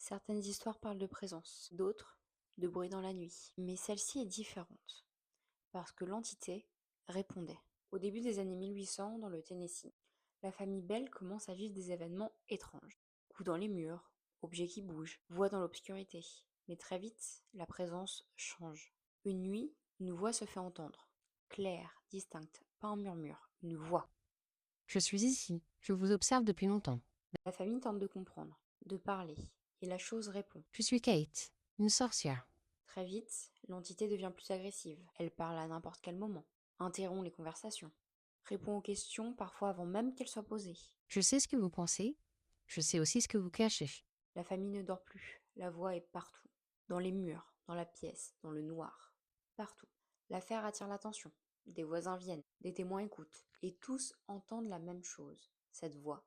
Certaines histoires parlent de présence, d'autres de bruit dans la nuit. Mais celle-ci est différente, parce que l'entité répondait. Au début des années 1800, dans le Tennessee, la famille Bell commence à vivre des événements étranges. Coups dans les murs, objets qui bougent, voix dans l'obscurité. Mais très vite, la présence change. Une nuit, une voix se fait entendre. Claire, distincte, pas un murmure, une voix. Je suis ici. Je vous observe depuis longtemps. La famille tente de comprendre, de parler, et la chose répond. Je suis Kate, une sorcière. Très vite, l'entité devient plus agressive. Elle parle à n'importe quel moment, interrompt les conversations, répond aux questions parfois avant même qu'elles soient posées. Je sais ce que vous pensez. Je sais aussi ce que vous cachez. La famille ne dort plus, la voix est partout, dans les murs, dans la pièce, dans le noir, partout. L'affaire attire l'attention, des voisins viennent, des témoins écoutent, et tous entendent la même chose, cette voix.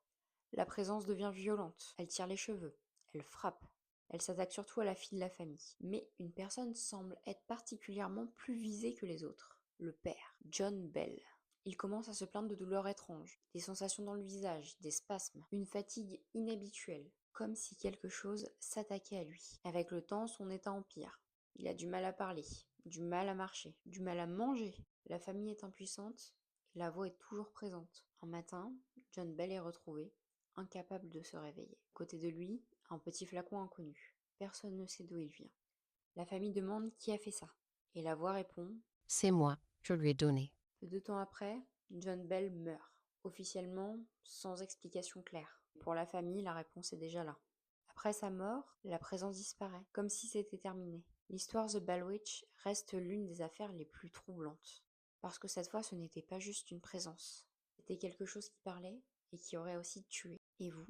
La présence devient violente, elle tire les cheveux, elle frappe, elle s'attaque surtout à la fille de la famille. Mais une personne semble être particulièrement plus visée que les autres, le père, John Bell. Il commence à se plaindre de douleurs étranges, des sensations dans le visage, des spasmes, une fatigue inhabituelle, comme si quelque chose s'attaquait à lui. Avec le temps, son état empire. Il a du mal à parler, du mal à marcher, du mal à manger. La famille est impuissante et la voix est toujours présente. Un matin, John Bell est retrouvé, incapable de se réveiller. À côté de lui, un petit flacon inconnu. Personne ne sait d'où il vient. La famille demande qui a fait ça. Et la voix répond. C'est moi. Je lui ai donné. Peu de temps après, John Bell meurt, officiellement sans explication claire. Pour la famille, la réponse est déjà là. Après sa mort, la présence disparaît, comme si c'était terminé. L'histoire The Bell Witch reste l'une des affaires les plus troublantes. Parce que cette fois, ce n'était pas juste une présence. C'était quelque chose qui parlait et qui aurait aussi tué. Et vous,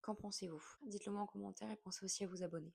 qu'en pensez-vous? Dites-le moi en commentaire et pensez aussi à vous abonner.